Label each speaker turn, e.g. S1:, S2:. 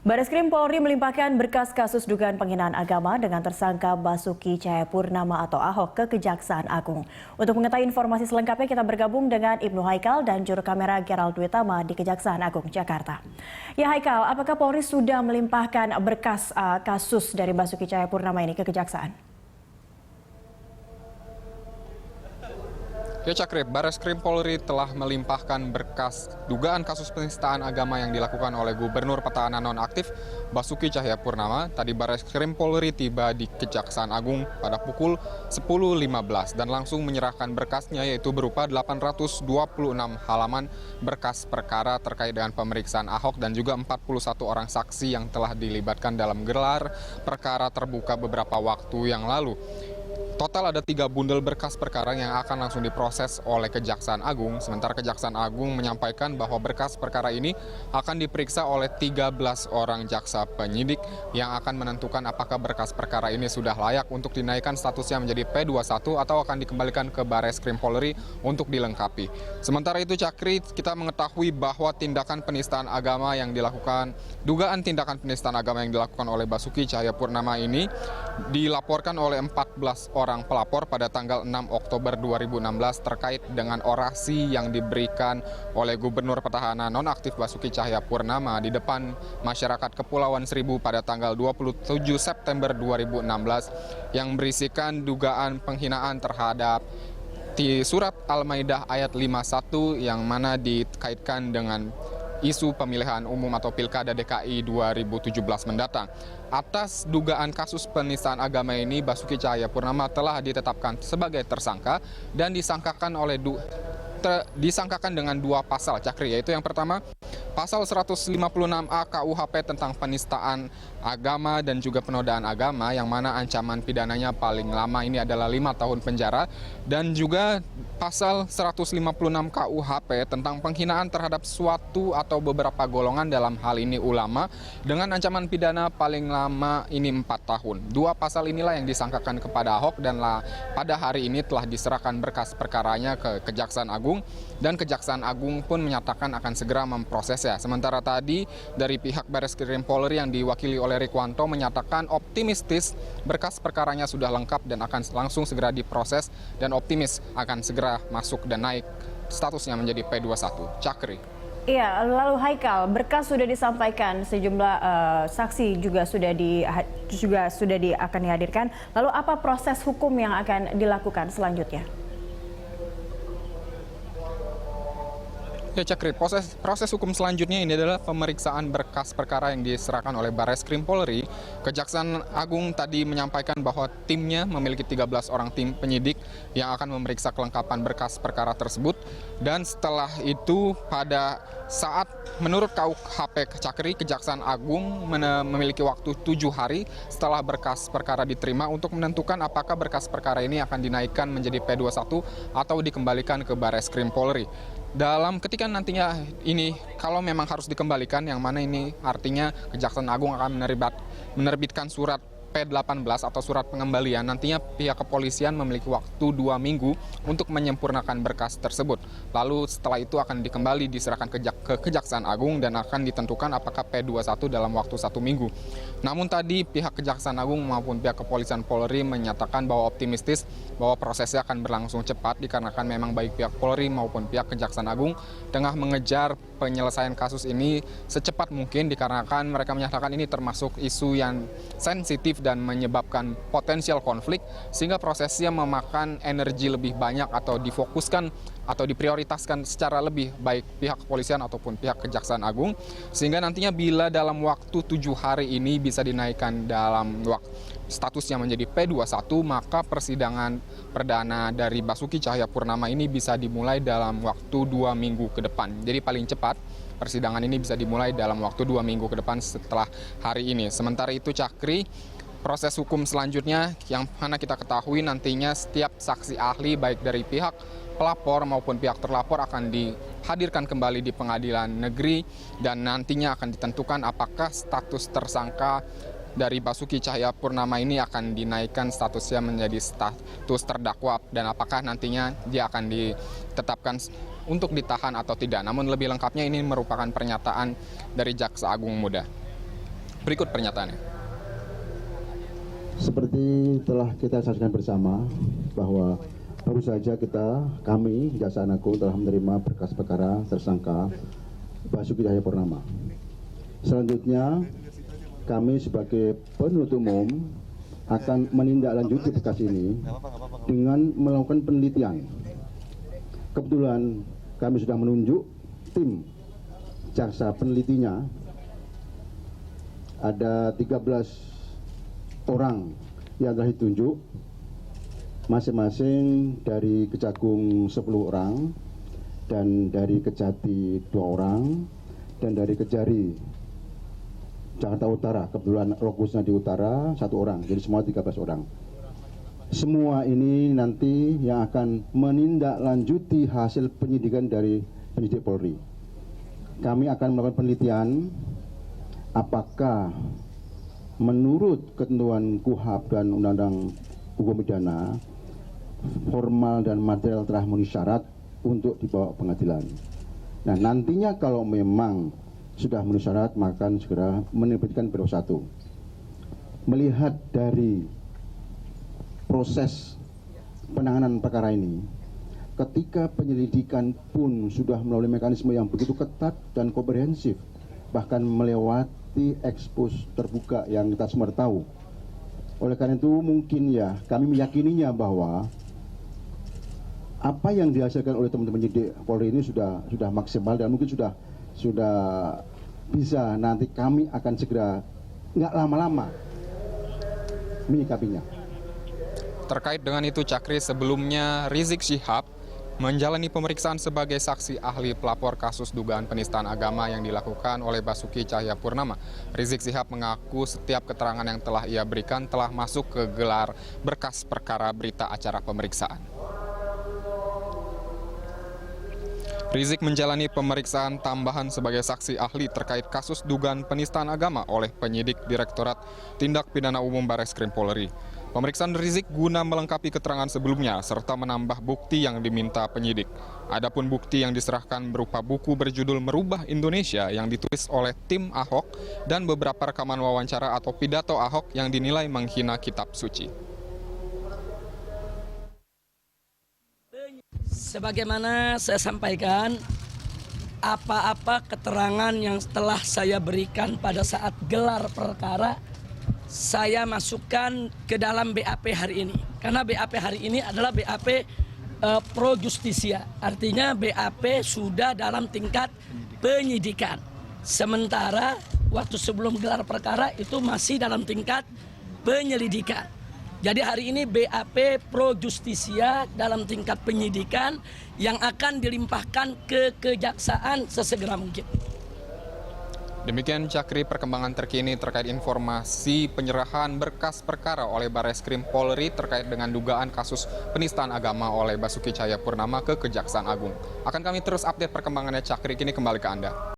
S1: Bareskrim Polri melimpahkan berkas kasus dugaan penghinaan agama dengan tersangka Basuki Cahayapurnama atau Ahok ke Kejaksaan Agung. Untuk mengetahui informasi selengkapnya kita bergabung dengan Ibnu Haikal dan juru kamera Gerald Witama di Kejaksaan Agung Jakarta. Ya Haikal, apakah Polri sudah melimpahkan berkas kasus dari Basuki Cahayapurnama ini ke Kejaksaan?
S2: Ya Cakri, Bareskrim Polri telah melimpahkan berkas dugaan kasus penistaan agama yang dilakukan oleh Gubernur Petahana Nonaktif Basuki Cahayapurnama. Tadi Bareskrim Polri tiba di Kejaksaan Agung pada pukul 10.15 dan langsung menyerahkan berkasnya, yaitu berupa 826 halaman berkas perkara terkait dengan pemeriksaan Ahok dan juga 41 orang saksi yang telah dilibatkan dalam gelar perkara terbuka beberapa waktu yang lalu. Total ada 3 bundel berkas perkara yang akan langsung diproses oleh Kejaksaan Agung. Sementara Kejaksaan Agung menyampaikan bahwa berkas perkara ini akan diperiksa oleh 13 orang jaksa penyidik yang akan menentukan apakah berkas perkara ini sudah layak untuk dinaikkan statusnya menjadi P21 atau akan dikembalikan ke Bareskrim Polri untuk dilengkapi. Sementara itu Cakri, kita mengetahui bahwa tindakan penistaan agama yang dilakukan, dugaan tindakan penistaan agama yang dilakukan oleh Basuki Cahayapurnama ini dilaporkan oleh 14 orang pelapor pada tanggal 6 Oktober 2016 terkait dengan orasi yang diberikan oleh Gubernur Petahana Nonaktif Basuki Cahayapurnama di depan masyarakat Kepulauan Seribu pada tanggal 27 September 2016 yang berisikan dugaan penghinaan terhadap di surat Al-Maidah ayat 51 yang mana dikaitkan dengan isu pemilihan umum atau Pilkada DKI 2017 mendatang. Atas dugaan kasus penistaan agama ini, Basuki Cahayapurnama telah ditetapkan sebagai tersangka dan disangkakan dengan 2 pasal Cakri, yaitu yang pertama Pasal 156A KUHP tentang penistaan agama dan juga penodaan agama, yang mana ancaman pidananya paling lama ini adalah 5 tahun penjara, dan juga Pasal 156 KUHP tentang penghinaan terhadap suatu atau beberapa golongan, dalam hal ini ulama, dengan ancaman pidana paling lama ini 4 tahun. 2 pasal inilah yang disangkakan kepada Ahok dan pada hari ini telah diserahkan berkas perkaranya ke Kejaksaan Agung dan Kejaksaan Agung pun menyatakan akan segera memprosesnya. Sementara tadi dari pihak Bareskrim Polri yang diwakili oleh Rikwanto menyatakan optimistis berkas perkaranya sudah lengkap dan akan langsung segera diproses dan optimis akan segera masuk dan naik statusnya menjadi P21. Cakri.
S1: Iya, lalu Haikal, berkas sudah disampaikan, sejumlah saksi juga akan dihadirkan. Lalu apa proses hukum yang akan dilakukan selanjutnya? Ya Cakri, proses hukum selanjutnya ini adalah pemeriksaan berkas perkara yang diserahkan oleh Bareskrim Polri. Kejaksaan Agung tadi menyampaikan bahwa timnya memiliki 13 orang tim penyidik yang akan memeriksa kelengkapan berkas perkara tersebut. Dan setelah itu pada saat menurut KUHP Cakri, Kejaksaan Agung memiliki waktu 7 hari setelah berkas perkara diterima untuk menentukan apakah berkas perkara ini akan dinaikkan menjadi P21 atau dikembalikan ke Bareskrim Polri. Dalam ketika nantinya ini kalau memang harus dikembalikan, yang mana ini artinya Kejaksaan Agung akan menerbitkan surat P18 atau surat pengembalian. Nantinya pihak kepolisian memiliki waktu 2 minggu untuk menyempurnakan berkas tersebut. Lalu setelah itu akan diserahkan ke Kejaksaan Agung dan akan ditentukan apakah P21 dalam waktu 1 minggu. Namun tadi pihak Kejaksaan Agung maupun pihak kepolisian Polri menyatakan bahwa optimistis bahwa prosesnya akan berlangsung cepat dikarenakan memang baik pihak Polri maupun pihak Kejaksaan Agung tengah mengejar penyelesaian kasus ini secepat mungkin dikarenakan mereka menyatakan ini termasuk isu yang sensitif dan menyebabkan potensial konflik, sehingga prosesnya memakan energi lebih banyak atau difokuskan atau diprioritaskan secara lebih baik pihak kepolisian ataupun pihak Kejaksaan Agung, sehingga nantinya bila dalam waktu 7 hari ini bisa dinaikkan dalam statusnya menjadi P21, maka persidangan perdana dari Basuki Cahayapurnama ini bisa dimulai dalam waktu 2 minggu ke depan. Jadi paling cepat persidangan ini bisa dimulai dalam waktu 2 minggu ke depan setelah hari ini. Sementara itu Cakri, proses hukum selanjutnya yang mana kita ketahui nantinya setiap saksi ahli baik dari pihak pelapor maupun pihak terlapor akan dihadirkan kembali di pengadilan negeri dan nantinya akan ditentukan apakah status tersangka dari Basuki Cahayapurnama ini akan dinaikkan statusnya menjadi status terdakwa dan apakah nantinya dia akan ditetapkan untuk ditahan atau tidak. Namun lebih lengkapnya ini merupakan pernyataan dari Jaksa Agung Muda. Berikut pernyataannya.
S3: Seperti telah kita saksikan bersama bahwa baru saja kami Kejaksaan Agung telah menerima berkas perkara tersangka Basuki Cahayapurnama. Selanjutnya kami sebagai penuntut umum akan menindaklanjuti berkas ini dengan melakukan penelitian. Kebetulan kami sudah menunjuk tim jaksa penelitinya, ada 13 orang yang telah ditunjuk, masing-masing dari Kejagung 10 orang, dan dari Kejati 2 orang, dan dari Kejari Jakarta Utara, kebetulan lokusnya di utara 1 orang, jadi semua 13 orang. Semua ini nanti yang akan menindaklanjuti hasil penyidikan dari penyidik Polri. Kami akan melakukan penelitian apakah menurut ketentuan KUHP dan Undang-Undang Hukum Pidana, formal dan material telah memenuhi syarat untuk dibawa ke pengadilan. Nah, nantinya kalau memang sudah memenuhi syarat, maka segera menerbitkan BRO1. Melihat dari proses penanganan perkara ini, ketika penyelidikan pun sudah melalui mekanisme yang begitu ketat dan komprehensif, bahkan melewati ekspos terbuka yang kita semua tahu. Oleh karena itu mungkin ya kami meyakininya bahwa apa yang dihasilkan oleh teman-teman penyidik Polri ini sudah maksimal dan mungkin sudah bisa, nanti kami akan segera nggak lama-lama menyikapinya.
S1: Terkait dengan itu, Cakri, sebelumnya Rizik Syihab menjalani pemeriksaan sebagai saksi ahli pelapor kasus dugaan penistaan agama yang dilakukan oleh Basuki Cahayapurnama. Rizik Syihab mengaku setiap keterangan yang telah ia berikan telah masuk ke gelar berkas perkara berita acara pemeriksaan. Rizik menjalani pemeriksaan tambahan sebagai saksi ahli terkait kasus dugaan penistaan agama oleh penyidik Direktorat Tindak Pidana Umum Bareskrim Polri. Pemeriksaan Rizik guna melengkapi keterangan sebelumnya serta menambah bukti yang diminta penyidik. Adapun bukti yang diserahkan berupa buku berjudul Merubah Indonesia yang ditulis oleh tim Ahok dan beberapa rekaman wawancara atau pidato Ahok yang dinilai menghina kitab suci.
S4: Sebagaimana saya sampaikan, apa-apa keterangan yang telah saya berikan pada saat gelar perkara, saya masukkan ke dalam BAP hari ini. Karena BAP hari ini adalah BAP pro justisia. Artinya BAP sudah dalam tingkat penyidikan. Sementara waktu sebelum gelar perkara itu masih dalam tingkat penyelidikan. Jadi hari ini BAP pro justisia dalam tingkat penyidikan yang akan dilimpahkan ke kejaksaan sesegera mungkin.
S1: Demikian Cakri perkembangan terkini terkait informasi penyerahan berkas perkara oleh Bareskrim Polri terkait dengan dugaan kasus penistaan agama oleh Basuki Cahayapurnama ke Kejaksaan Agung. Akan kami terus update perkembangannya, Cakri, kini kembali ke Anda.